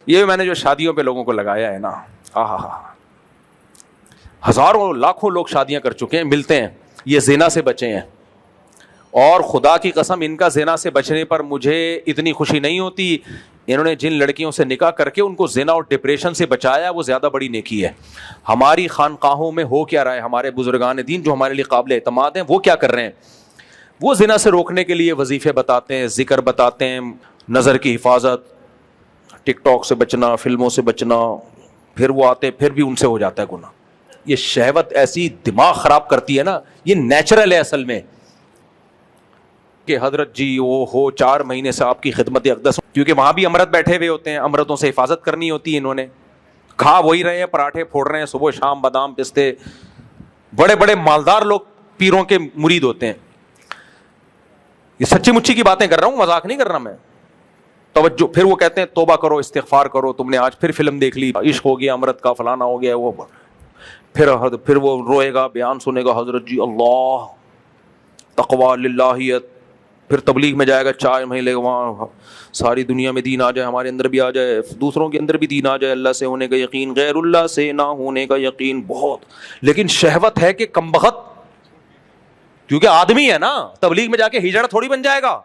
یہ میں نے جو شادیوں پہ لوگوں کو لگایا ہے نا، ہزاروں لاکھوں لوگ شادیاں کر چکے ہیں، ملتے ہیں، یہ زنا سے بچے ہیں. اور خدا کی قسم ان کا زنا سے بچنے پر مجھے اتنی خوشی نہیں ہوتی. انہوں نے جن لڑکیوں سے نکاح کر کے ان کو زنا اور ڈپریشن سے بچایا وہ زیادہ بڑی نیکی ہے. ہماری خانقاہوں میں ہو کیا رہا ہے؟ ہمارے بزرگان دین جو ہمارے لیے قابل اعتماد ہیں وہ کیا کر رہے ہیں؟ وہ زنا سے روکنے کے لیے وظیفے بتاتے ہیں، ذکر بتاتے ہیں، نظر کی حفاظت، ٹک ٹاک سے بچنا، فلموں سے بچنا. پھر وہ آتے پھر بھی ان سے ہو جاتا ہے گناہ. یہ شہوت ایسی دماغ خراب کرتی ہے نا، یہ نیچرل ہے اصل میں کہ حضرت جی وہ ہو 4 مہینے سے آپ کی خدمت اقدس، کیونکہ وہاں بھی امرت بیٹھے ہوئے ہوتے ہیں، امرتوں سے حفاظت کرنی ہوتی ہے. انہوں نے کھا وہی رہے ہیں، پراٹھے پھوڑ رہے ہیں صبح شام، بادام پستے. بڑے بڑے مالدار لوگ پیروں کے مرید ہوتے ہیں. یہ سچی مچی کی باتیں کر رہا ہوں، مذاق نہیں کر رہا میں. توجہ. پھر وہ کہتے ہیں توبہ کرو، استغفار کرو، تم نے آج پھر فلم دیکھ لی، عشق ہو گیا امرت کا، فلانا ہو گیا. وہ پھر وہ روئے گا، بیان سنے گا، حضرت جی اللہ تقوی للہیت. پھر تبلیغ میں جائے گا، 4 مہینے وہاں ساری دنیا میں دین آ جائے، ہمارے اندر بھی آ جائے، دوسروں کے اندر بھی دین آ جائے، اللہ سے ہونے کا یقین، غیر اللہ سے نہ ہونے کا یقین. بہت. لیکن شہوت ہے کہ کم بخت، کیونکہ آدمی ہے نا، تبلیغ میں جا کے ہجڑا تھوڑی بن جائے گا.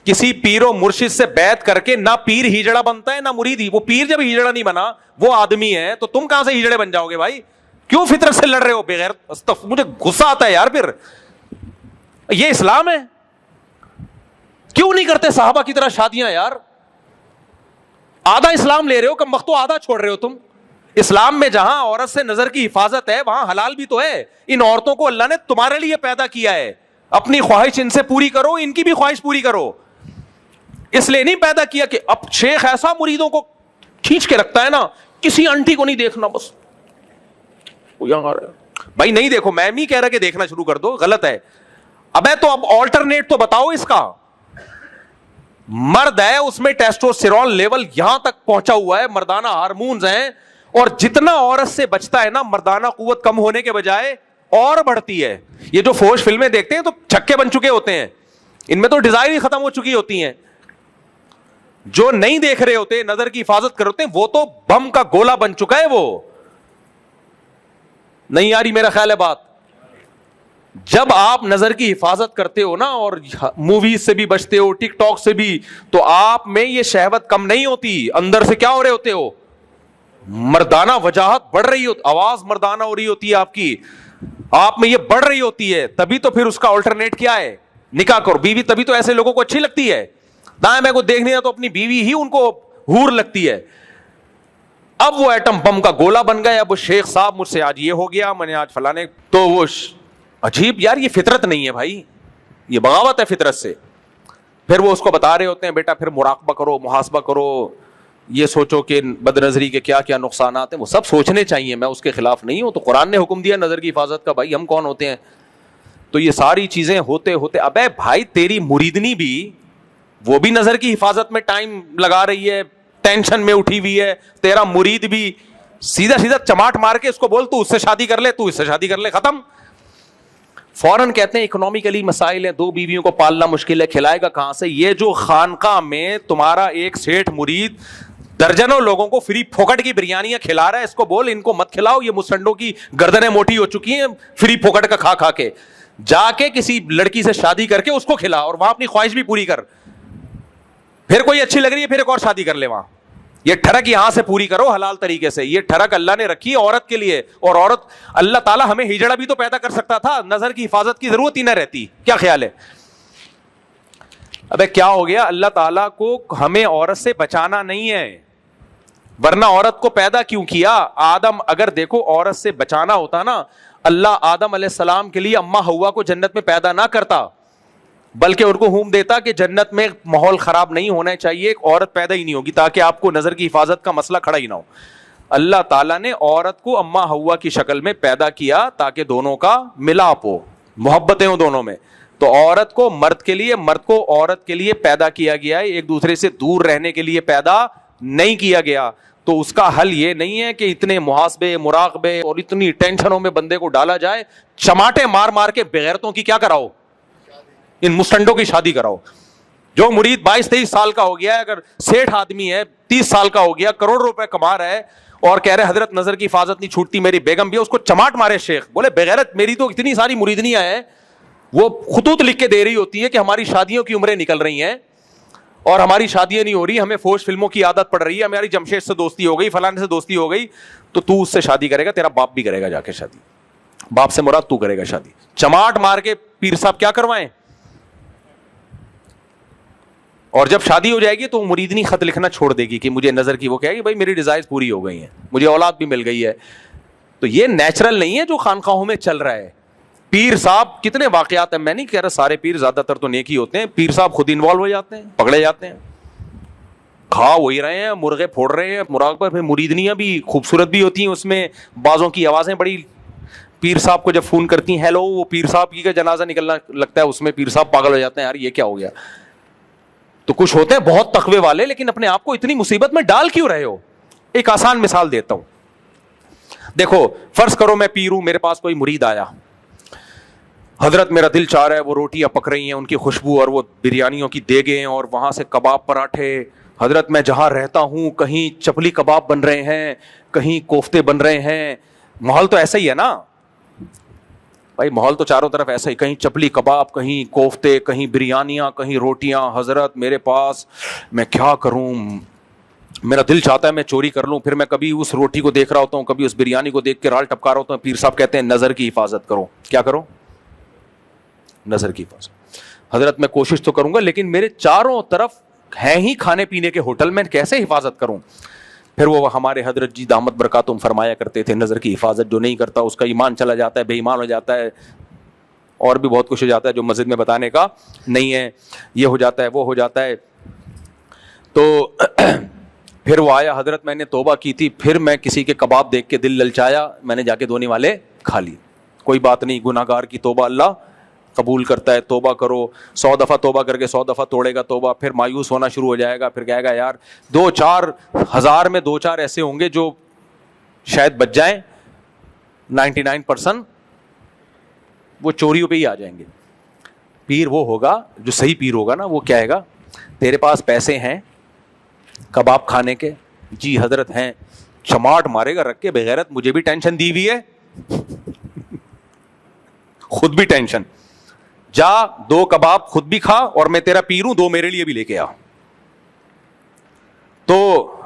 کسی پیر و مرشد سے بیعت کر کے نہ پیر ہجڑا بنتا ہے نہ مرید ہی. وہ پیر جب ہجڑا نہیں بنا، وہ آدمی ہے، تو تم کہاں سے ہجڑے بن جاؤ گے بھائی؟ کیوں فطرت سے لڑ رہے ہو بغیر؟ مجھے غصہ آتا ہے یار. پھر یہ اسلام ہے؟ کیوں نہیں کرتے صحابہ کی طرح شادیاں یار؟ آدھا اسلام لے رہے ہو، کم وقت تو آدھا چھوڑ رہے ہو تم. اسلام میں جہاں عورت سے نظر کی حفاظت ہے وہاں حلال بھی تو ہے. ان عورتوں کو اللہ نے تمہارے لیے پیدا کیا ہے، اپنی خواہش ان سے پوری کرو، ان کی بھی خواہش پوری کرو. اس لیے نہیں پیدا کیا کہ اب شیخ ایسا مریدوں کو کھینچ کے رکھتا ہے نا، کسی آنٹی کو نہیں دیکھنا، بس بھائی نہیں دیکھو. میں نہیں کہہ رہا کہ دیکھنا شروع کر دو، غلط ہے. ابے تو اب آلٹرنیٹ تو بتاؤ اس کا. مرد ہے، اس میں ٹیسٹوسٹیرون لیول یہاں تک پہنچا ہوا ہے، مردانہ ہارمونز ہیں، اور جتنا عورت سے بچتا ہے نا، مردانہ قوت کم ہونے کے بجائے اور بڑھتی ہے. یہ جو فوش فلمیں دیکھتے ہیں تو چھکے بن چکے ہوتے ہیں، ان میں تو ڈیزائر ہی ختم ہو چکی ہوتی ہیں. جو نہیں دیکھ رہے ہوتے، نظر کی حفاظت کر ہوتے ہیں، وہ تو بم کا گولا بن چکا ہے. وہ نہیں آ رہی میرا خیال ہے بات. جب آپ نظر کی حفاظت کرتے ہو نا، اور موویز سے بھی بچتے ہو، ٹک ٹاک سے بھی، تو آپ میں یہ شہوت کم نہیں ہوتی. اندر سے کیا ہو رہے ہوتے ہو؟ مردانہ وجاہت بڑھ رہی ہوتی، آواز مردانہ ہو رہی ہوتی ہے آپ کی، آپ میں یہ بڑھ رہی ہوتی ہے. تبھی تو پھر اس کا آلٹرنیٹ کیا ہے؟ نکاح کرو. بیوی تبھی تو ایسے لوگوں کو اچھی لگتی ہے. دائیں میں کو دیکھنے تو اپنی بیوی ہی ان کو حور لگتی ہے. اب وہ ایٹم بم کا گولا بن گئے. اب وہ شیخ صاحب مجھ سے آج یہ ہو گیا، میں نے آج فلانے، تو وہ عجیب یار. یہ فطرت نہیں ہے بھائی، یہ بغاوت ہے فطرت سے. پھر وہ اس کو بتا رہے ہوتے ہیں بیٹا پھر مراقبہ کرو، محاسبہ کرو، یہ سوچو کہ بد نظری کے کیا کیا نقصانات ہیں. وہ سب سوچنے چاہیے، میں اس کے خلاف نہیں ہوں. تو قرآن نے حکم دیا نظر کی حفاظت کا، بھائی ہم کون ہوتے ہیں؟ تو یہ ساری چیزیں ہوتے ہوتے، ابے بھائی تیری مریدنی بھی، وہ بھی نظر کی حفاظت میں ٹائم لگا رہی ہے، ٹینشن میں اٹھی ہوئی ہے. تیرا مرید بھی سیدھا سیدھا چماٹ مار کے اس کو بول تو اس سے شادی کر لے، تو اس سے شادی کر لے، ختم. فوراً کہتے ہیں اکنامیکلی مسائل ہیں، 2 بیویوں کو پالنا مشکل ہے، کھلائے گا کہاں سے؟ یہ جو خانقاہ میں تمہارا ایک سیٹھ مرید درجنوں لوگوں کو فری پھوکٹ کی بریانیاں کھلا رہا ہے، اس کو بول ان کو مت کھلاؤ، یہ مسٹنڈوں کی گردنیں موٹی ہو چکی ہیں فری پھوکٹ کا کھا کھا کے. جا کے کسی لڑکی سے شادی کر کے اس کو کھلا، اور وہاں اپنی خواہش بھی پوری کر. پھر کوئی اچھی لگ رہی ہے پھر ایک اور شادی کر لے وہاں. یہ ٹھڑک یہاں سے پوری کرو حلال طریقے سے. یہ ٹھڑک اللہ نے رکھی عورت کے لیے، اور عورت، اللہ تعالیٰ ہمیں ہجڑا بھی تو پیدا کر سکتا تھا، نظر کی حفاظت کی ضرورت ہی نہ رہتی. کیا خیال ہے؟ ابے کیا ہو گیا؟ اللہ تعالیٰ کو ہمیں عورت سے بچانا نہیں ہے، ورنہ عورت کو پیدا کیوں کیا؟ آدم، اگر دیکھو عورت سے بچانا ہوتا نا، اللہ آدم علیہ السلام کے لیے اماں حوا کو جنت میں پیدا نہ کرتا، بلکہ ان کو حکم دیتا کہ جنت میں ماحول خراب نہیں ہونا چاہیے، ایک عورت پیدا ہی نہیں ہوگی تاکہ آپ کو نظر کی حفاظت کا مسئلہ کھڑا ہی نہ ہو. اللہ تعالیٰ نے عورت کو اماں حوا کی شکل میں پیدا کیا تاکہ دونوں کا ملاپ ہو، محبتیں ہوں دونوں میں. تو عورت کو مرد کے لیے، مرد کو عورت کے لیے پیدا کیا گیا ہے، ایک دوسرے سے دور رہنے کے لیے پیدا نہیں کیا گیا. تو اس کا حل یہ نہیں ہے کہ اتنے محاسبے، مراقبے اور اتنی ٹینشنوں میں بندے کو ڈالا جائے، چماٹے مار مار کے بغیرتوں کی کیا کراؤ، ان مسٹنڈوں کی شادی کراؤ. جو مرید 22-23 سال کا ہو گیا ہے, اگر سیٹھ آدمی ہے 30 سال کا ہو گیا, کروڑ روپے کما رہا ہے اور کہہ رہے حضرت نظر کی حفاظت نہیں چھوٹتی, میری بیگم بھی, اس کو چماٹ مارے شیخ. بولے بغیرت, میری تو اتنی ساری مریدنیاں ہیں, وہ خطوط لکھ کے دے رہی ہوتی ہے کہ ہماری شادیوں کی عمریں نکل رہی ہیں اور ہماری شادیاں نہیں ہو رہی, ہمیں فوش فلموں کی عادت پڑ رہی ہے, ہماری جمشید سے دوستی ہو گئی, فلانے سے دوستی ہو گئی, تو اس سے شادی کرے گا, تیرا باپ بھی کرے گا جا کے شادی. باپ سے مراد تو کرے گا شادی. چماٹ مار کے پیر صاحب کیا کروائیں. اور جب شادی ہو جائے گی تو مریدنی خط لکھنا چھوڑ دے گی کہ مجھے نظر کی, وہ کہے گی بھائی میری ڈیزائرز پوری ہو گئی ہیں, مجھے اولاد بھی مل گئی ہے. تو یہ نیچرل نہیں ہے جو خانقاہوں میں چل رہا ہے. پیر صاحب کتنے واقعات ہیں, میں نہیں کہہ رہا سارے پیر, زیادہ تر تو نیکی ہوتے ہیں, پیر صاحب خود انوالو ہو جاتے ہیں, پکڑے جاتے ہیں, کھا وہی رہے ہیں, مرغے پھوڑ رہے ہیں, مراقبہ میں مریدنیاں بھی خوبصورت بھی ہوتی ہیں اس میں, بازوں کی آوازیں بڑی, پیر صاحب کو جب فون کرتی ہیں ہیلو, وہ پیر صاحب کی کا جنازہ نکلنا لگتا ہے, اس میں پیر صاحب پاگل ہو جاتے ہیں, یار یہ کیا ہو گیا. تو کچھ ہوتے ہیں بہت تقوی والے, لیکن اپنے آپ کو اتنی مصیبت میں ڈال کیوں رہے ہو. ایک آسان مثال دیتا ہوں. دیکھو فرض کرو میں پیر ہوں, میرے پاس کوئی مرید آیا, حضرت میرا دل چاہ رہا ہے, وہ روٹیاں پک رہی ہیں, ان کی خوشبو اور وہ بریانیوں کی دیگیں اور وہاں سے کباب پراٹھے, حضرت میں جہاں رہتا ہوں کہیں چپلی کباب بن رہے ہیں, کہیں کوفتے بن رہے ہیں, ماحول تو ایسا ہی ہے نا بھائی, ماحول تو چاروں طرف ایسا ہی, کہیں چپلی کباب, کہیں کوفتے, کہیں بریانیاں, کہیں روٹیاں. حضرت میرے پاس, میں کیا کروں, میرا دل چاہتا ہے میں چوری کر لوں, پھر میں کبھی اس روٹی کو دیکھ رہا ہوتا ہوں, کبھی اس بریانی کو دیکھ کے رال ٹپکا رہا ہوتا ہوں. پیر صاحب کہتے ہیں نظر کی حفاظت کرو. کیا کرو, نظر کی حفاظت. حضرت میں کوشش تو کروں گا, لیکن میرے چاروں طرف ہیں ہی کھانے پینے کے ہوٹل, میں کیسے حفاظت کروں. پھر وہ ہمارے حضرت جی دامت برکاتہم فرمایا کرتے تھے, نظر کی حفاظت جو نہیں کرتا اس کا ایمان چلا جاتا ہے, بے ایمان ہو جاتا ہے, اور بھی بہت کچھ ہو جاتا ہے جو مسجد میں بتانے کا نہیں ہے, یہ ہو جاتا ہے, وہ ہو جاتا ہے. تو پھر وہ آیا, حضرت میں نے توبہ کی تھی, پھر میں کسی کے کباب دیکھ کے دل للچایا, میں نے جا کے دھونے والے کھا لی. کوئی بات نہیں, گناہ گار کی توبہ اللہ قبول کرتا ہے, توبہ کرو. 100 دفعہ توبہ کر کے 100 دفعہ توڑے گا توبہ, پھر مایوس ہونا شروع ہو جائے گا, پھر کہے گا یار 2-4 ہزار میں 2-4 ایسے ہوں گے جو شاید بچ جائیں, 99% وہ چوریوں پہ ہی آ جائیں گے. پیر وہ ہوگا جو صحیح پیر ہوگا نا, وہ کیا ہے گا, تیرے پاس پیسے ہیں کباب کھانے کے, جی حضرت ہیں, چماٹ مارے گا رکھ کے, بغیرت مجھے بھی ٹینشن دی ہوئی ہے, خود بھی ٹینشن, جا 2 کباب خود بھی کھا, اور میں تیرا پیر ہوں 2 میرے لیے بھی لے کے آ. تو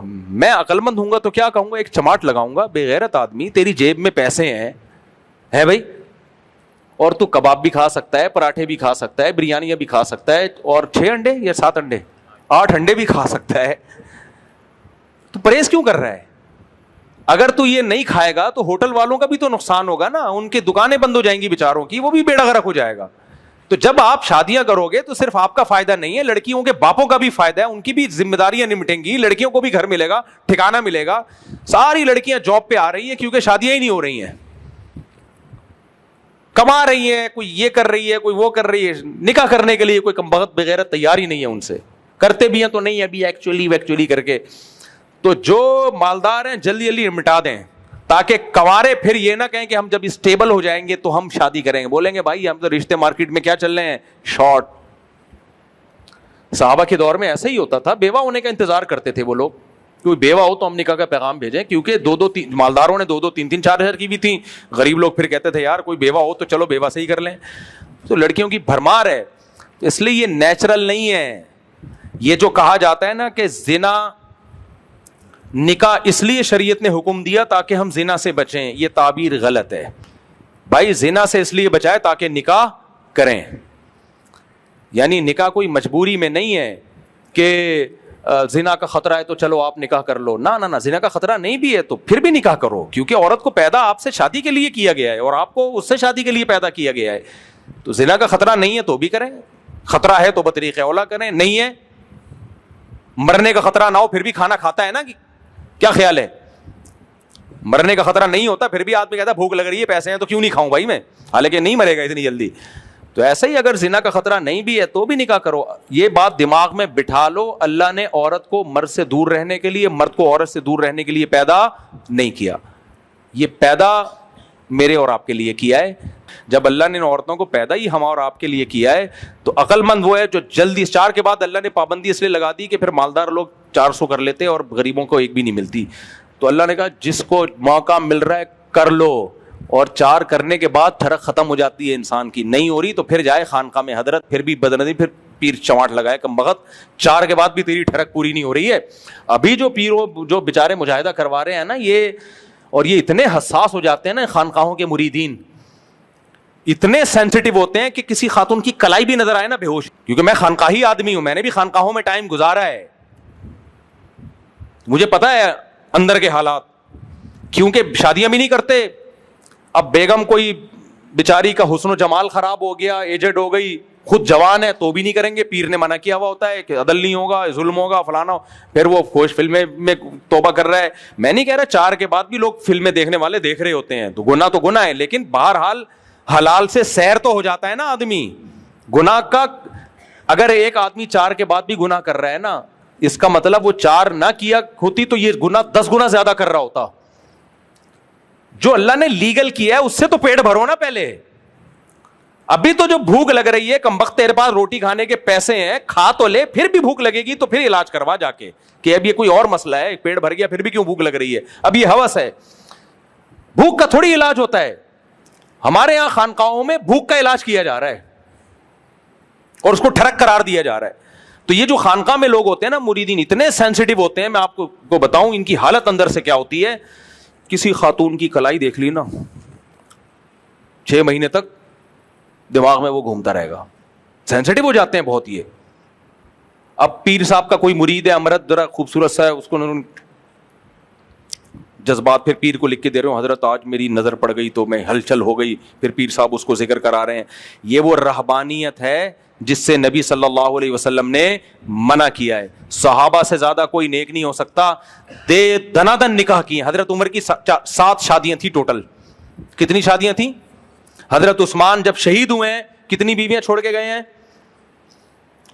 میں عقل مند ہوں گا تو کیا کہوں گا, ایک چماٹ لگاؤں گا, بغیرت آدمی تیری جیب میں پیسے ہیں بھائی, اور تو کباب بھی کھا سکتا ہے, پراٹھے بھی کھا سکتا ہے, بریانیاں بھی کھا سکتا ہے, اور 6 انڈے یا 7 انڈے 8 انڈے بھی کھا سکتا ہے, تو پرہیز کیوں کر رہا ہے. اگر تو یہ نہیں کھائے گا تو ہوٹل والوں کا بھی تو نقصان ہوگا نا, ان کی دکانیں بند ہو جائیں گی بیچاروں کی, وہ بھی بیڑا غرق ہو جائے گا. تو جب آپ شادیاں کرو گے تو صرف آپ کا فائدہ نہیں ہے, لڑکیوں کے باپوں کا بھی فائدہ ہے, ان کی بھی ذمہ داریاں نمٹیں گی, لڑکیوں کو بھی گھر ملے گا, ٹھکانہ ملے گا. ساری لڑکیاں جاب پہ آ رہی ہیں کیونکہ شادیاں ہی نہیں ہو رہی ہیں, کما رہی ہیں, کوئی یہ کر رہی ہے, کوئی وہ کر رہی ہے, نکاح کرنے کے لیے کوئی کمبخت بغیرت تیار ہی نہیں ہے ان سے, کرتے بھی ہیں تو نہیں ابھی ایکچولی کر کے. تو جو مالدار ہیں جلدی جلدی مٹا دیں, تاکہ کنوارے پھر یہ نہ کہیں کہ ہم جب اسٹیبل ہو جائیں گے تو ہم شادی کریں گے, بولیں گے بھائی ہم تو رشتے مارکیٹ میں کیا چل رہے ہیں, شارٹ. صحابہ کے دور میں ایسا ہی ہوتا تھا, بیوہ ہونے کا انتظار کرتے تھے وہ لوگ, کوئی بیوہ ہو تو ہم نکاح کا پیغام بھیجیں, کیونکہ 2-2 مالداروں نے 2-2 3-3 4 ہزار کی بھی تھی, غریب لوگ پھر کہتے تھے یار کوئی بیوہ ہو تو چلو بیوہ سے ہی کر لیں. تو لڑکیوں کی بھرمار ہے, اس لیے یہ نیچرل نہیں ہے. یہ جو کہا جاتا ہے نا کہ زنا نکاح اس لیے شریعت نے حکم دیا تاکہ ہم زنا سے بچیں, یہ تعبیر غلط ہے بھائی. زنا سے اس لیے بچائے تاکہ نکاح کریں, یعنی نکاح کوئی مجبوری میں نہیں ہے کہ زنا کا خطرہ ہے تو چلو آپ نکاح کر لو, نہ زنا کا خطرہ نہیں بھی ہے تو پھر بھی نکاح کرو, کیونکہ عورت کو پیدا آپ سے شادی کے لیے کیا گیا ہے اور آپ کو اس سے شادی کے لیے پیدا کیا گیا ہے. تو زنا کا خطرہ نہیں ہے تو بھی کریں, خطرہ ہے تو بطریق اولا کریں, نہیں ہے مرنے کا خطرہ نہ ہو پھر بھی کھانا کھاتا ہے نا, کیا خیال ہے, مرنے کا خطرہ نہیں ہوتا پھر بھی آدمی کہتا ہے بھوک لگ رہی ہے پیسے ہیں تو کیوں نہیں کھاؤں بھائی میں, حالانکہ نہیں مرے گا اتنی جلدی. تو ایسا ہی اگر زنا کا خطرہ نہیں بھی ہے تو بھی نکاح کرو. یہ بات دماغ میں بٹھا لو, اللہ نے عورت کو مرد سے دور رہنے کے لیے, مرد کو عورت سے دور رہنے کے لیے پیدا نہیں کیا, یہ پیدا میرے اور آپ کے لیے کیا ہے. جب اللہ نے ان عورتوں کو پیدا ہی ہم اور آپ کے لیے کیا ہے تو عقل مند وہ ہے جو جلدی 4 کے بعد اللہ نے پابندی اس لیے لگا دی کہ پھر مالدار لوگ 400 کر لیتے اور غریبوں کو ایک بھی نہیں ملتی. تو اللہ نے کہا جس کو موقع مل رہا ہے کر لو, اور 4 کرنے کے بعد تھرک ختم ہو جاتی ہے انسان کی, نہیں ہو رہی تو پھر جائے خانقاہ میں حضرت, پھر بھی بدنظری, پھر پیر چماٹ لگائے کم بخت, 4 کے بعد بھی تیری ٹھڑک پوری نہیں ہو رہی ہے. ابھی جو پیروں جو بیچارے مجاہدہ کروا رہے ہیں نا یہ, اور یہ اتنے حساس ہو جاتے ہیں نا خانقاہوں کے مریدین, اتنے سینسٹیو ہوتے ہیں کہ کسی خاتون کی کلائی بھی نظر آئے نا بے ہوش, کیونکہ میں خانقاہی آدمی ہوں, میں نے بھی خانقاہوں میں ٹائم گزارا ہے, مجھے پتا ہے اندر کے حالات, کیونکہ شادیاں بھی نہیں کرتے. اب بیگم کوئی بیچاری کا حسن و جمال خراب ہو گیا, ایجڈ ہو گئی, خود جوان ہے تو بھی نہیں کریں گے, پیر نے منع کیا ہوا ہوتا ہے کہ عدل نہیں ہوگا, ظلم ہوگا, فلانا, پھر وہ خوش فلمیں میں توبہ کر رہا ہے. میں نہیں کہہ رہا 4 کے بعد بھی لوگ فلمیں دیکھنے والے دیکھ رہے ہوتے ہیں, تو گناہ ہے, لیکن بہرحال حلال سے سیر تو ہو جاتا ہے نا آدمی. گناہ کا اگر ایک آدمی 4 کے بعد بھی گناہ کر رہا ہے نا, اس کا مطلب وہ 4 نہ کیا ہوتی تو یہ گناہ 10 گنا زیادہ کر رہا ہوتا. جو اللہ نے لیگل کیا ہے اس سے تو پیٹ بھرو نا پہلے. ابھی تو جو بھوک لگ رہی ہے کمبخت, تیرے پاس روٹی کھانے کے پیسے ہیں, کھا تو لے, پھر بھی بھوک لگے گی تو پھر علاج کروا جا کے, کہ اب یہ کوئی اور مسئلہ ہے, پیٹ بھر گیا پھر بھی کیوں بھوک لگ رہی ہے, اب یہ ہوس ہے. بھوک کا تھوڑی علاج ہوتا ہے. ہمارے یہاں خانقاہوں میں بھوک کا علاج کیا جا رہا ہے اور اس کو ٹھڑک قرار دیا جا رہا ہے. تو یہ جو خانقاہ میں لوگ ہوتے ہیں نا مریدین, اتنے سینسٹیو ہوتے ہیں, میں آپ کو بتاؤں ان کی حالت اندر سے کیا ہوتی ہے. کسی خاتون کی کلائی دیکھ لی نا, 6 مہینے تک دماغ میں وہ گھومتا رہے گا, سینسٹیو ہو جاتے ہیں بہت یہ. اب پیر صاحب کا کوئی مرید ہے امرت, ذرا خوبصورت سا ہے, اس کو جذبات, پھر پیر کو لکھ کے دے رہے ہوں, حضرت آج میری نظر پڑ گئی تو میں ہلچل ہو گئی, پھر پیر صاحب اس کو ذکر کرا رہے ہیں. یہ وہ رہبانیت ہے جس سے نبی صلی اللہ علیہ وسلم نے منع کیا ہے. صحابہ سے زیادہ کوئی نیک نہیں ہو سکتا. دنادن نکاح کی, حضرت عمر کی 7 شادیاں تھیں ٹوٹل. کتنی شادیاں تھیں؟ حضرت عثمان جب شہید ہوئے ہیں کتنی بیویاں چھوڑ کے گئے ہیں؟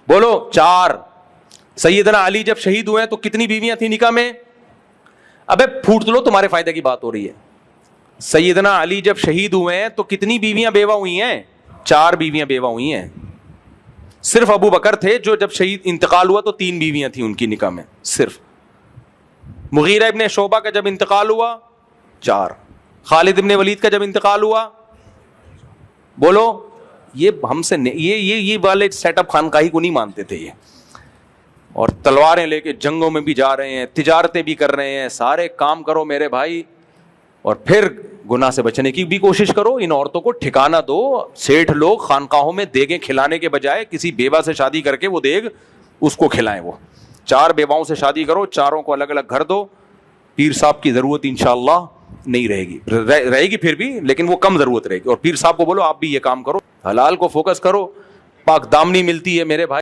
بولو 4. سیدنا علی جب شہید ہوئے ہیں تو کتنی بیویاں تھیں نکاح میں؟ ابے پھوٹ لو, تمہارے فائدے کی بات ہو رہی ہے. سیدنا علی جب شہید ہوئے ہیں تو کتنی بیویاں بیوہ ہوئی ہیں؟ 4 بیویاں بیوہ ہوئی ہیں. صرف ابو بکر تھے جو جب شہید انتقال ہوا تو 3 بیویاں تھیں ان کی نکاح میں صرف. مغیرہ ابن شعبہ کا جب انتقال ہوا 4. خالد ابن ولید کا جب انتقال ہوا, بولو, یہ ہم سے یہ والے سیٹ اپ خانقاہی کو نہیں مانتے تھے یہ. اور تلواریں لے کے جنگوں میں بھی جا رہے ہیں, تجارتیں بھی کر رہے ہیں, سارے کام کرو میرے بھائی, اور پھر گناہ سے بچنے کی بھی کوشش کرو. ان عورتوں کو ٹھکانہ دو. سیٹھ لوگ خانقاہوں میں دیگیں کھلانے کے بجائے کسی بیوہ سے شادی کر کے وہ دیگ اس کو کھلائیں. وہ 4 بیواؤں سے شادی کرو, 4 کو الگ الگ گھر دو. پیر صاحب کی ضرورت انشاءاللہ نہیں رہے گی, رہے گی پھر بھی, لیکن وہ کم ضرورت رہے گی. اور پیر صاحب کو بولو آپ بھی یہ کام کرو, حلال کو فوکس کرو, پاک دامنی ملتی ہے میرے بھائی.